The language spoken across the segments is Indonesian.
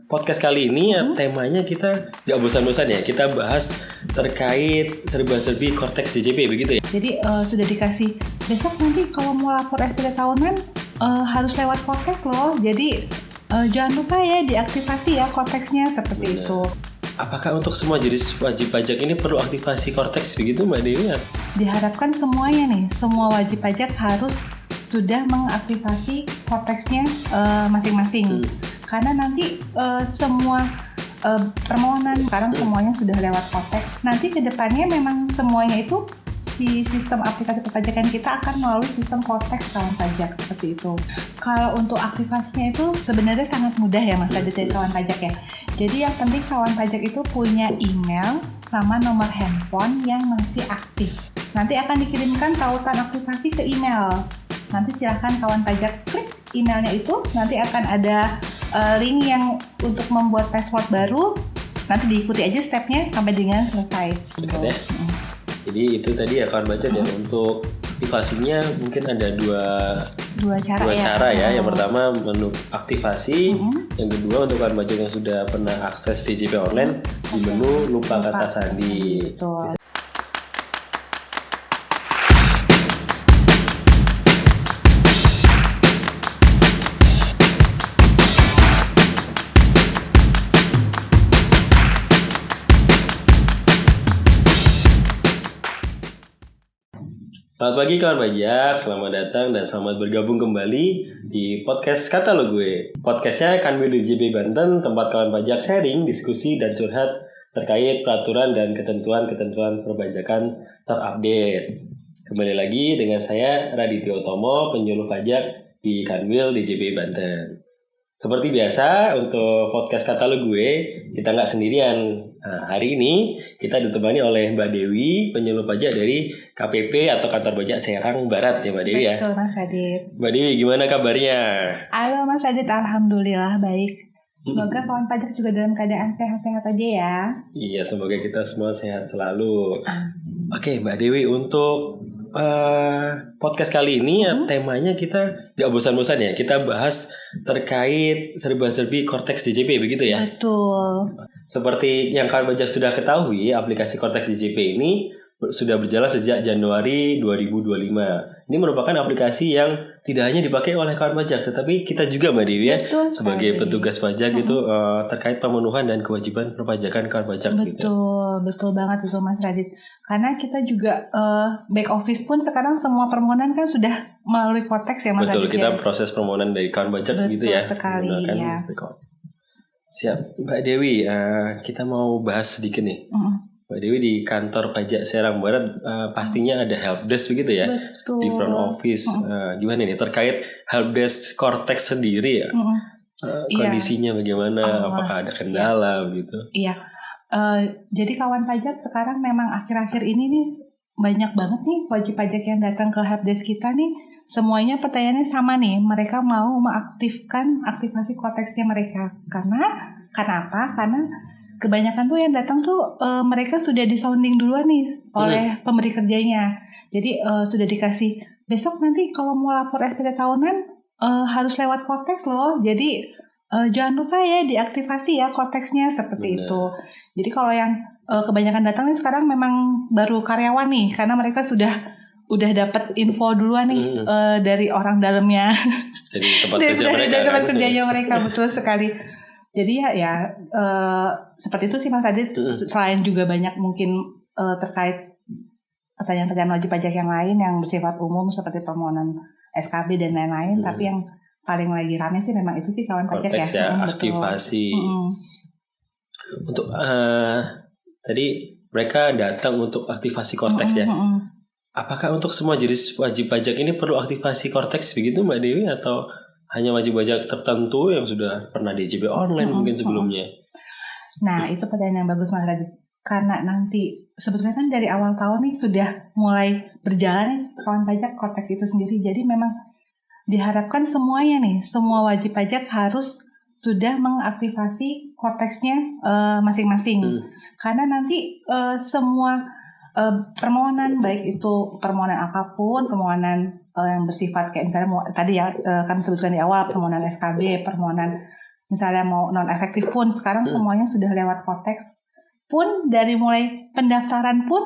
podcast kali ini temanya kita gak bosan-bosan ya. Kita bahas terkait serba-serbi Cortex DJP begitu ya. Jadi sudah dikasih besok nanti kalau mau lapor SPT tahunan harus lewat Cortex loh. Jadi jangan lupa ya diaktifasi ya Cortexnya seperti itu. Apakah untuk semua jenis wajib pajak ini perlu aktivasi Cortex begitu Mbak Dewi? Diharapkan semuanya nih, semua wajib pajak harus sudah mengaktifasi Cortexnya masing-masing. Karena nanti semua permohonan sekarang semuanya sudah lewat Cortex. Nanti kedepannya memang semuanya itu si sistem aplikasi perpajakan kita akan melalui sistem Cortex kawan pajak seperti itu. Kalau untuk aktivasinya itu sebenarnya sangat mudah ya Mas Adit dari kawan pajak ya. Jadi yang penting kawan pajak itu punya email sama nomor handphone yang masih aktif. Nanti akan dikirimkan tautan aktivasi ke email. Nanti silakan kawan pajak klik emailnya itu, nanti akan ada link yang untuk membuat password baru. Nanti diikuti aja stepnya sampai dengan selesai. Dekat ya. Jadi itu tadi ya kawan pajak ya, untuk aktivasinya mungkin ada dua cara ya. Yang pertama menu aktivasi, yang kedua untuk kawan pajak yang sudah pernah akses DJP online di menu lupa kata sandi. Betul. Selamat pagi kawan pajak, selamat datang dan selamat bergabung kembali di podcast Kata Lo Gue. Podcastnya Kanwil DJP Banten, tempat kawan pajak sharing, diskusi, dan curhat terkait peraturan dan ketentuan-ketentuan perpajakan terupdate. Kembali lagi dengan saya Radityo Utomo, penyuluh pajak di Kanwil DJP Banten. Seperti biasa, untuk podcast Kata Lo Gue, kita nggak sendirian. Nah, hari ini kita ditemani oleh Mbak Dewi, penyuluh pajak dari KPP atau Kantor Pajak Serang Barat ya Mbak Dewi ya. Betul Mas Adit. Mbak Dewi, gimana kabarnya? Halo Mas Adit, alhamdulillah baik. Semoga kawan pajak juga dalam keadaan sehat-sehat aja ya. Iya, semoga kita semua sehat selalu. Oke Mbak Dewi, untuk podcast kali ini temanya kita gak bosan-bosan ya. Kita bahas terkait serba-serbi Cortex DJP begitu ya. Betul. Seperti yang kawan pajak sudah ketahui, aplikasi Cortex DJP ini sudah berjalan sejak Januari 2025. Ini merupakan aplikasi yang tidak hanya dipakai oleh kawan pajak, tetapi kita juga Mbak Dewi ya, sebagai petugas pajak itu terkait pemenuhan dan kewajiban perpajakan kawan pajak. Betul banget itu Mas Radit. Karena kita juga back office pun sekarang semua permohonan kan sudah melalui Cortex ya Mas Radit. Betul, kita proses permohonan dari kawan pajak gitu ya. Betul sekali ya. Siap, Mbak Dewi, kita mau bahas sedikit nih. Mbak Dewi di kantor pajak Serang Barat pastinya ada helpdesk begitu ya. Betul. Di front office. Gimana nih terkait helpdesk Cortex sendiri ya? Kondisinya bagaimana? Apakah ada kendala begitu? Iya. Jadi kawan pajak sekarang memang akhir-akhir ini nih banyak banget nih wajib pajak yang datang ke helpdesk kita nih. Semuanya pertanyaannya sama nih. Mereka mau mengaktifkan aktivasi Cortexnya mereka. Kenapa? Karena kebanyakan tuh yang datang tuh mereka sudah disounding duluan nih oleh pemberi kerjanya. Jadi sudah dikasih besok nanti kalau mau lapor SPT tahunan harus lewat Cortex loh. Jadi jangan lupa ya diaktifasi ya Cortexnya seperti itu. Jadi kalau yang kebanyakan datang nih sekarang memang baru karyawan nih karena mereka udah dapat info duluan nih dari orang dalamnya. Dari tempat kerja mereka. Dari tempat kerjanya mereka betul sekali. Jadi ya seperti itu sih Mas Adit. Selain juga banyak mungkin terkait pertanyaan-pertanyaan wajib pajak yang lain yang bersifat umum seperti permohonan SKB dan lain-lain. Tapi yang paling lagi rame sih memang itu sih kawan pajak ya. Aktivasi. Untuk tadi mereka datang untuk aktivasi Cortex ya. Apakah untuk semua jenis wajib pajak ini perlu aktivasi Cortex begitu Mbak Dewi atau hanya wajib pajak tertentu yang sudah pernah DJP online mungkin sebelumnya? Nah itu pertanyaan yang bagus Mas Radit. Karena nanti sebetulnya kan dari awal tahun nih sudah mulai berjalan kawan pajak Cortex itu sendiri. Jadi memang diharapkan semuanya nih, semua wajib pajak harus sudah mengaktifasi Cortexnya masing-masing. Karena nanti semua permohonan baik itu permohonan apapun, permohonan yang bersifat kayak misalnya tadi ya kami sebutkan di awal permohonan SKB, permohonan misalnya mau non efektif pun sekarang semuanya sudah lewat Cortex. Pun dari mulai pendaftaran pun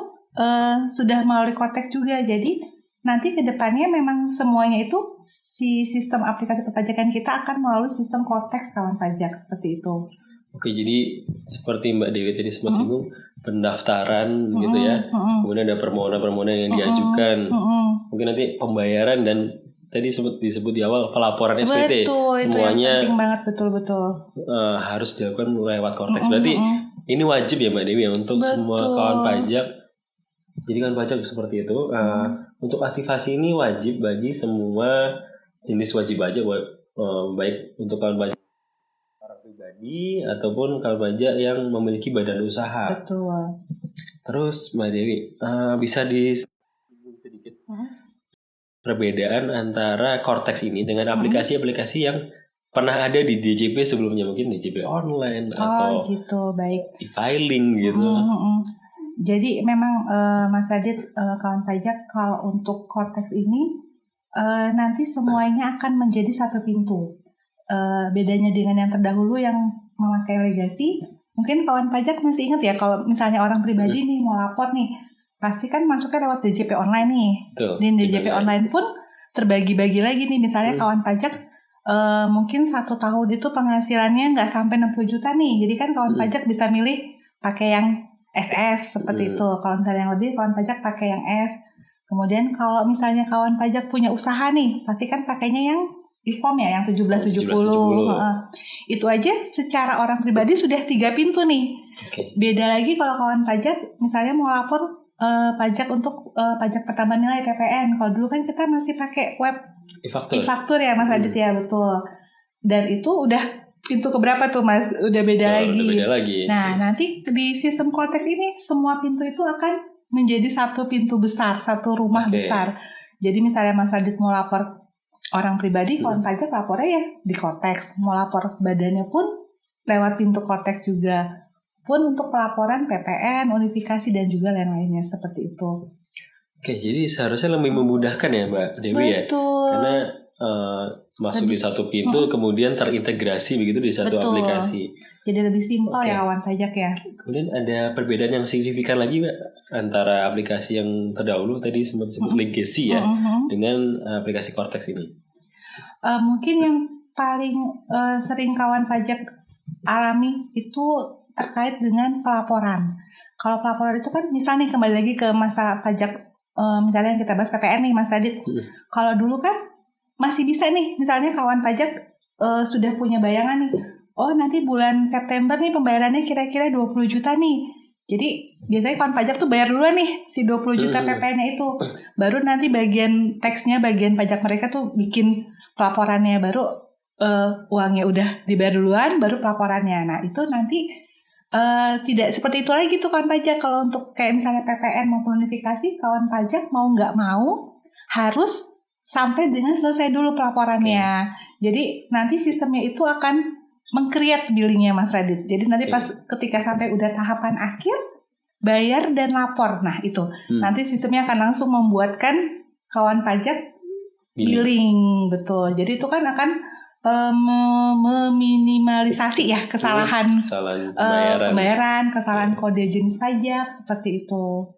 sudah melalui Cortex juga. Jadi nanti ke depannya memang semuanya itu si sistem aplikasi perpajakan kita akan melalui sistem Cortex kawan pajak seperti itu. Oke, jadi seperti Mbak Dewi tadi sempat singgung pendaftaran gitu ya. Kemudian ada permohonan-permohonan yang diajukan. Mungkin nanti pembayaran dan tadi disebut di awal pelaporan SPT. Betul, semuanya itu yang penting banget, betul. Harus dilakukan lewat Cortex. Berarti ini wajib ya Mbak Dewi ya untuk semua kawan pajak. Jadi kawan pajak seperti itu. Untuk aktivasi ini wajib bagi semua jenis wajib pajak, baik untuk kawan pajak orang pribadi ataupun kawan pajak yang memiliki badan usaha. Betul. Terus Mbak Dewi, bisa sedikit perbedaan antara Cortex ini dengan aplikasi-aplikasi yang pernah ada di DJP sebelumnya, mungkin DJP online atau gitu, baik. e-filing gitu. Jadi memang Mas Radit, kawan pajak, kalau untuk Cortex ini nanti semuanya akan menjadi satu pintu. Bedanya dengan yang terdahulu yang memakai legasi, mungkin kawan pajak masih ingat ya kalau misalnya orang pribadi nih mau lapor nih, pasti kan masuknya lewat DJP online nih. Di DJP online pun terbagi-bagi lagi nih, misalnya kawan pajak mungkin 1 tahun itu penghasilannya nggak sampai 60 juta nih, jadi kan kawan pajak bisa milih pakai yang SS seperti itu. Kalau misalnya yang lebih, kawan pajak pakai yang S. Kemudian kalau misalnya kawan pajak punya usaha nih, pasti kan pakainya yang e-form ya, yang 1770. Itu aja secara orang pribadi sudah 3 pintu nih. Beda lagi kalau kawan pajak misalnya mau lapor pajak untuk pajak pertambahan nilai PPN. Kalau dulu kan kita masih pakai web e-faktur ya Mas Radit ya, betul. Dan itu udah pintu keberapa tuh Mas? Udah beda lagi. Nah, nanti di sistem Cortex ini semua pintu itu akan menjadi satu pintu besar, satu rumah besar. Jadi misalnya Mas Radit mau lapor orang pribadi, kawan pajak lapornya ya di Cortex. Mau lapor badannya pun lewat pintu Cortex juga. Pun untuk pelaporan PPN, unifikasi dan juga lain-lainnya seperti itu. Oke, jadi seharusnya lebih memudahkan ya Mbak Dewi ya. Karena masuk di satu pintu kemudian terintegrasi begitu di satu aplikasi. Jadi lebih simpel ya kawan pajak ya. Kemudian ada perbedaan yang signifikan lagi Mbak antara aplikasi yang terdahulu tadi sempat disebut legacy ya dengan aplikasi Cortex ini. Mungkin yang paling sering kawan pajak alami itu terkait dengan pelaporan. Kalau pelaporan itu kan misalnya nih kembali lagi ke masa pajak, misalnya yang kita bahas PPN nih Mas Radit. Kalau dulu kan masih bisa nih, misalnya kawan pajak sudah punya bayangan nih, oh nanti bulan September nih pembayarannya kira-kira 20 juta nih. Jadi biasanya kawan pajak tuh bayar duluan nih si 20 juta PPN-nya itu. Baru nanti bagian teksnya, bagian pajak mereka tuh bikin pelaporannya, baru uangnya udah dibayar duluan, baru pelaporannya. Nah itu nanti tidak seperti itu lagi tuh kawan pajak. Kalau untuk kayak misalnya PPN maupun unifikasi, kawan pajak mau nggak mau harus sampai dengan selesai dulu pelaporannya. Jadi nanti sistemnya itu akan meng-create billingnya Mas Radit. Jadi nanti pas ketika sampai udah tahapan akhir, bayar dan lapor. Nah itu nanti sistemnya akan langsung membuatkan kawan pajak billing. Betul. Jadi itu kan akan meminimalisasi ya kesalahan pembayaran, kesalahan kode jenis pajak seperti itu.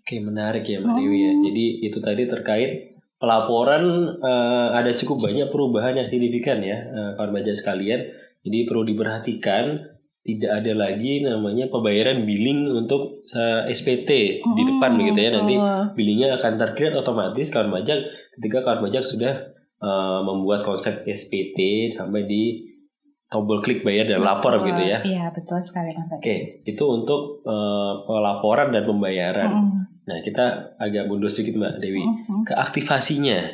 Oke, menarik ya Mbak Dewi ya. Jadi itu tadi terkait pelaporan, ada cukup banyak perubahan yang signifikan ya kawan pajak sekalian. Jadi perlu diperhatikan tidak ada lagi namanya pembayaran billing untuk SPT di depan begitu ya. Nanti billingnya akan terkreat otomatis kawan pajak ketika kawan pajak sudah membuat konsep SPT sampai di tombol klik bayar dan lapor gitu ya. Iya betul sekali Mas. Oke, itu untuk pelaporan dan pembayaran. Nah kita agak mundur sedikit Mbak Dewi ke aktivasinya.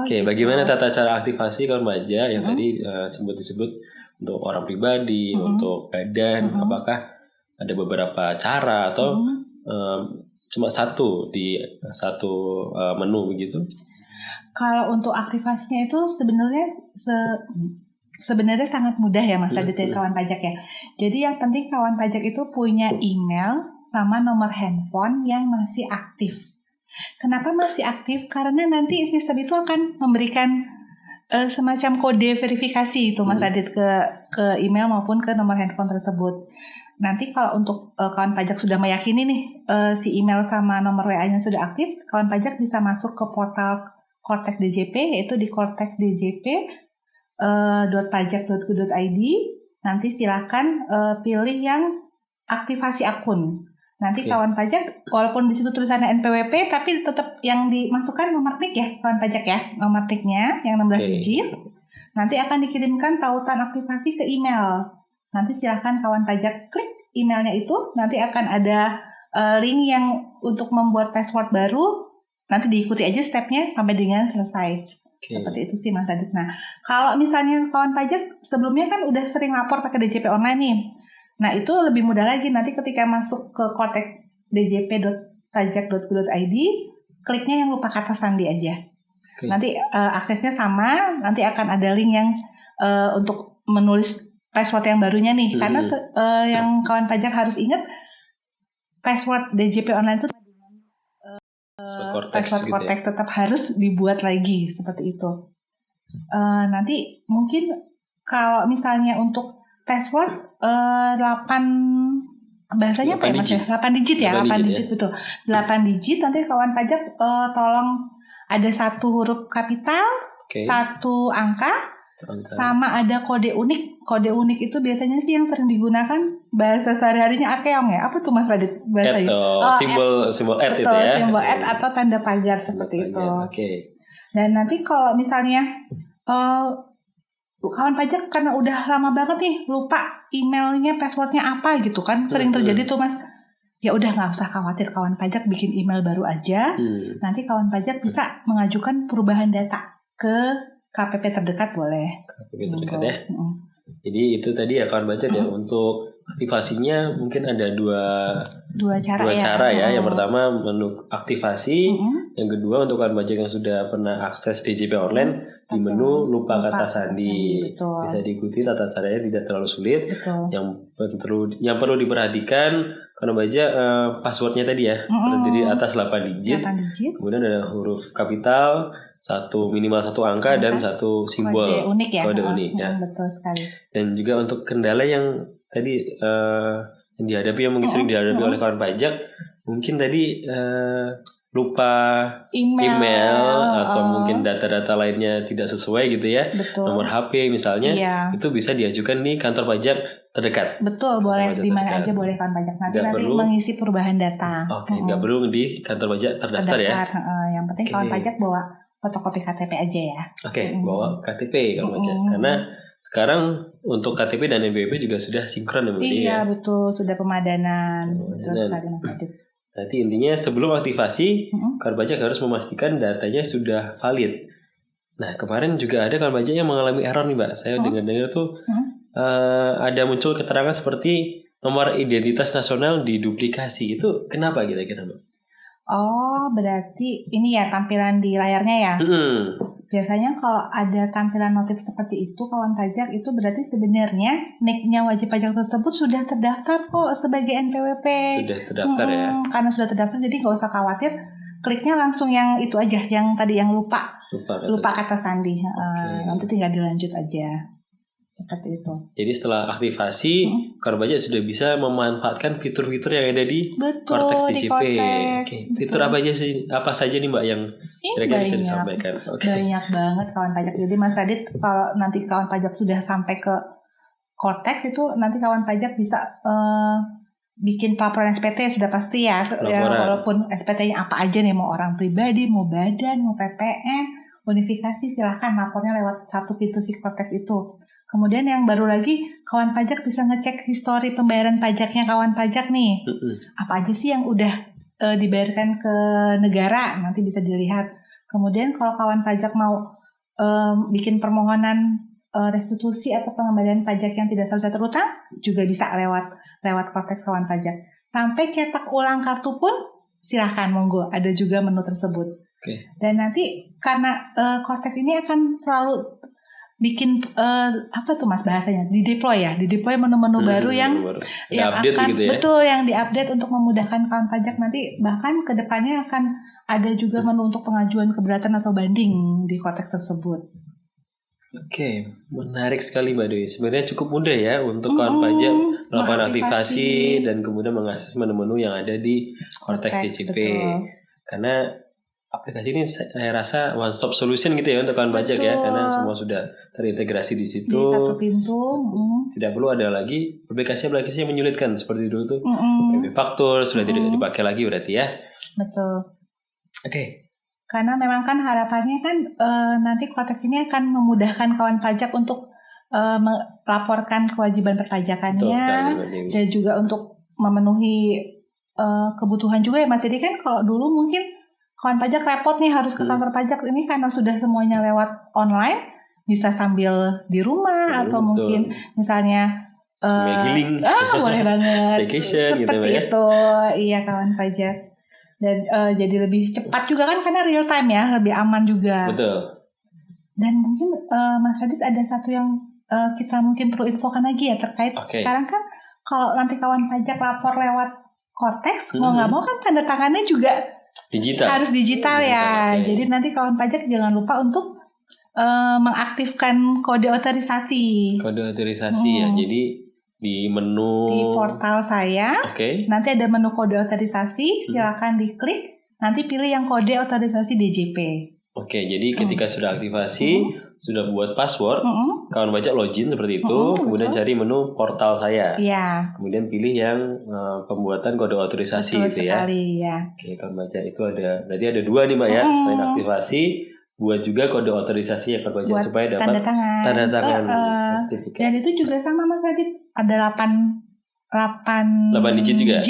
Oke, bagaimana tata cara aktivasi kawan pajak yang tadi disebut untuk orang pribadi, untuk badan, apakah ada beberapa cara atau cuma satu di satu menu begitu? Kalau untuk aktivasinya itu sebenarnya sangat mudah ya Mas Radit dari kawan pajak ya. Jadi yang penting kawan pajak itu punya email sama nomor handphone yang masih aktif. Kenapa masih aktif? Karena nanti sistem itu akan memberikan semacam kode verifikasi itu Mas Radit ke email maupun ke nomor handphone tersebut. Nanti kalau untuk kawan pajak sudah meyakini nih si email sama nomor WA-nya sudah aktif, kawan pajak bisa masuk ke portal Cortex DJP, yaitu di cortexdjp.pajak.go.id. Nanti silakan pilih yang aktivasi akun. Nanti kawan pajak, walaupun di situ tulisannya NPWP, tapi tetap yang dimasukkan nomor NIK ya, kawan pajak ya, nomor NIK-nya yang 16 digit. Nanti akan dikirimkan tautan aktivasi ke email. Nanti silakan kawan pajak klik emailnya itu, nanti akan ada link yang untuk membuat password baru. Nanti diikuti aja stepnya sampai dengan selesai. Seperti itu sih Mas Adit. Nah, kalau misalnya kawan pajak sebelumnya kan udah sering lapor pakai DJP online nih. Nah, itu lebih mudah lagi nanti ketika masuk ke cortexdjp.pajak.go.id, kliknya yang lupa kata sandi aja. Nanti aksesnya sama, nanti akan ada link yang untuk menulis password yang barunya nih. Karena yang kawan pajak harus ingat, password DJP online itu password Cortex tetap harus dibuat lagi seperti itu. Nanti mungkin kalau misalnya untuk password 8 bahasanya apa ya Mas? 8 digit ya, 8 digit betul. 8 digit nanti kawan pajak tolong ada 1 huruf kapital, 1 angka, sama ada kode unik. Kode unik itu biasanya sih yang sering digunakan bahasa sehari-harinya akeong ya. Apa tuh Mas Radit bahasanya? Simbol @ itu betul, ya. Simbol @ atau tanda pagar seperti itu. Dan nanti kalau misalnya kawan pajak karena udah lama banget nih lupa emailnya, passwordnya apa gitu kan, sering terjadi tuh Mas. Ya udah nggak usah khawatir, kawan pajak bikin email baru aja. Nanti kawan pajak bisa mengajukan perubahan data ke KPP terdekat boleh. KPP terdekat ya. Jadi itu tadi ya kawan pajak ya, untuk aktivasinya mungkin ada dua cara ya. Yang pertama menu aktivasi, yang kedua untuk kawan pajak yang sudah pernah akses DJP online di menu lupa kata sandi. Bisa diikuti tata caranya, tidak terlalu sulit. Yang perlu diperhatikan kawan pajak passwordnya tadi ya, terdiri atas 8 digit. Kemudian ada huruf kapital, minimal 1 angka dan 1 simbol kode unik ya. Betul sekali. Dan juga untuk kendala yang tadi yang dihadapi, yang mungkin sering dihadapi oleh kawan pajak, mungkin tadi lupa email atau mungkin data-data lainnya tidak sesuai gitu ya. Nomor HP misalnya, itu bisa diajukan di kantor pajak terdekat. Betul, boleh di mana aja boleh kawan pajak. Nanti mengisi perubahan data. Nggak perlu di kantor pajak terdaftar ya. Yang penting kawan pajak bawa fotokopi KTP aja ya. Bawa KTP kawan pajak. Karena sekarang untuk KTP dan NPWP juga sudah sinkron ya. Iya betul, sudah pemadanan. Betul sekali Mas Adit. Nanti intinya sebelum aktivasi, kawan pajak harus memastikan datanya sudah valid. Nah kemarin juga ada kawan pajak yang mengalami error nih Mbak. Saya dengar-dengar tuh ada muncul keterangan seperti nomor identitas nasional diduplikasi. Itu kenapa kira-kira Mbak? Oh berarti ini ya tampilan di layarnya ya. Biasanya kalau ada tampilan notif seperti itu kawan pajak, itu berarti sebenarnya NIK-nya wajib pajak tersebut sudah terdaftar kok sebagai NPWP. Sudah terdaftar ya. Karena sudah terdaftar jadi nggak usah khawatir, kliknya langsung yang itu aja, yang tadi yang lupa kata sandi. Nanti tinggal dilanjut aja. Seperti itu. Jadi setelah aktivasi, kawan pajak sudah bisa memanfaatkan fitur-fitur yang ada di Cortex DJP. Fitur apa saja nih Mbak yang kira-kira bisa disampaikan? Banyak banget kawan pajak. Jadi Mas Radit, kalau nanti kawan pajak sudah sampai ke Cortex itu, nanti kawan pajak bisa bikin pelaporan SPT sudah pasti ya. Walaupun SPT-nya apa aja nih, mau orang pribadi, mau badan, mau PPN, unifikasi, silahkan lapornya lewat satu pintu si Cortex itu. Kemudian yang baru lagi, kawan pajak bisa ngecek histori pembayaran pajaknya kawan pajak nih. Apa aja sih yang udah dibayarkan ke negara, nanti bisa dilihat. Kemudian kalau kawan pajak mau bikin permohonan restitusi atau pengembalian pajak yang tidak selesai terutang, juga bisa lewat Cortex kawan pajak. Sampai cetak ulang kartu pun silahkan, monggo. Ada juga menu tersebut. Dan nanti karena Cortex ini akan selalu bikin apa tuh Mas bahasanya, dideploy menu-menu baru yang akan gitu ya? Betul, yang diupdate untuk memudahkan kawan pajak. Nanti bahkan kedepannya akan ada juga menu untuk pengajuan keberatan atau banding di Cortex tersebut. Oke, menarik sekali Mbak Dewi. Sebenarnya cukup mudah ya untuk kawan pajak melakukan aktivasi dan kemudian mengakses menu-menu yang ada di Cortex DJP. betul. Karena aplikasi ini saya rasa one stop solution gitu ya untuk kawan pajak ya, karena semua sudah terintegrasi di situ. Di satu pintu. Tidak perlu ada lagi aplikasi-aplikasi yang menyulitkan seperti dulu tuh. Faktur sudah tidak dipakai lagi berarti ya. Betul. Oke. Karena memang kan harapannya kan nanti Cortex ini akan memudahkan kawan pajak untuk melaporkan kewajiban perpajakannya dan juga untuk memenuhi kebutuhan juga ya Mas. Jadi kan kalau dulu mungkin kawan pajak repot nih harus ke kantor pajak, ini karena sudah semuanya lewat online, bisa sambil di rumah atau mungkin misalnya healing. Boleh banget. Staycation seperti gitu ya. itu, iya kawan pajak. Dan jadi lebih cepat juga kan karena real time ya, lebih aman juga. Betul. Dan mungkin Mas Radit ada satu yang kita mungkin perlu infokan lagi ya terkait sekarang kan kalau nanti kawan pajak lapor lewat Cortex, mau nggak mau kan tanda tangannya juga harus digital ya. Jadi nanti kawan pajak jangan lupa untuk mengaktifkan kode otorisasi. Kode otorisasi ya, jadi di menu di portal saya, nanti ada menu kode otorisasi, silakan diklik, nanti pilih yang kode otorisasi DJP. Oke, jadi ketika sudah aktivasi, sudah buat password, kawan pajak login seperti itu, kemudian cari menu portal saya, kemudian pilih yang pembuatan kode otorisasi itu ya. Oke, kawan pajak itu ada, berarti ada dua nih Mbak ya, selain aktivasi, buat juga kode otorisasi yang kawan pajak supaya dapat tanda tangan sertifikat. Dan itu juga sama Mas Radit, ada 8 digit juga.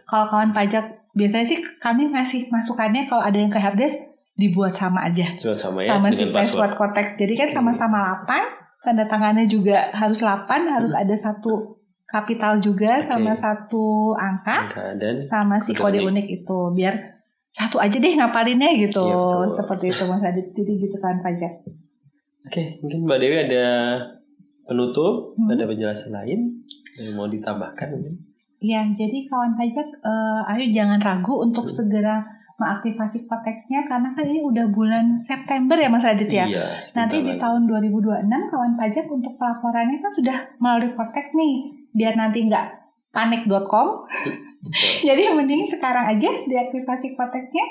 Kalau kawan pajak biasanya sih kami ngasih masukannya kalau ada yang ke helpdesk dibuat sama aja. Sama ya, sama si password Cortex. Jadi kan sama-sama 8, tanda tangannya juga harus 8, harus ada satu kapital juga sama satu angka dan sama si kode unik itu. Biar satu aja deh ngapalinnya gitu. Seperti itu Mas Adit. Jadi gitu kan pajak. Oke, mungkin Mbak Dewi ada penutup, ada penjelasan lain yang mau ditambahkan mungkin? Iya, jadi kawan pajak, ayo jangan ragu untuk segera mengaktifasi Cortex-nya karena kan ini udah bulan September ya Mas Radit ya. Iya, nanti di tahun 2026 kawan pajak untuk pelaporannya kan sudah melalui Cortex nih, biar nanti nggak panik.com. Jadi mending sekarang aja diaktifasi Cortex-nya,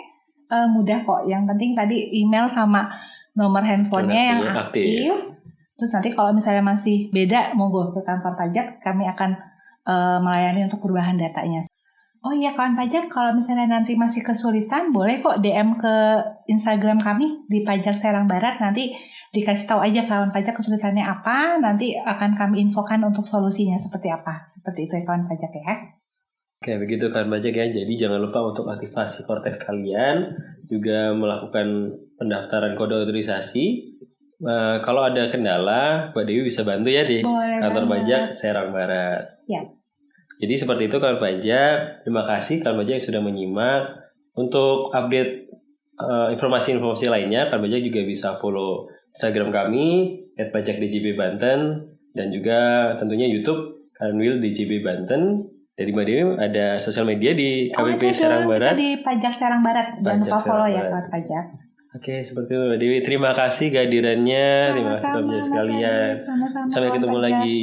mudah kok. Yang penting tadi email sama nomor handphonenya yang aktif. Terus nanti kalau misalnya masih beda, monggo ke kantor pajak, kami akan melayani untuk perubahan datanya. Oh iya kawan pajak, kalau misalnya nanti masih kesulitan, boleh kok DM ke Instagram kami di Pajak Serang Barat. Nanti dikasih tahu aja kawan pajak kesulitannya apa, nanti akan kami infokan untuk solusinya seperti apa. Seperti itu ya kawan pajak ya. Oke, begitu kawan pajak ya. Jadi jangan lupa untuk aktivasi Cortex kalian, juga melakukan pendaftaran kode otorisasi. Kalau ada kendala, Mbak Dewi bisa bantu ya di kantor pajak Serang Barat. Ya. Jadi seperti itu kawan pajak. Terima kasih kawan pajak yang sudah menyimak. Untuk update informasi-informasi lainnya, kawan pajak juga bisa follow Instagram kami @pajakdjbbanten dan juga tentunya YouTube Kanwil DJB Banten. Dari Mbak Dewi ada sosial media di KPP Serang Barat. Di Pajak Serang Barat. Jangan lupa follow ya kawan pajak. Oke, seperti itu Mbak Dewi. Terima kasih kehadirannya. Terima kasih teman-teman sekalian. Sampai ketemu lagi.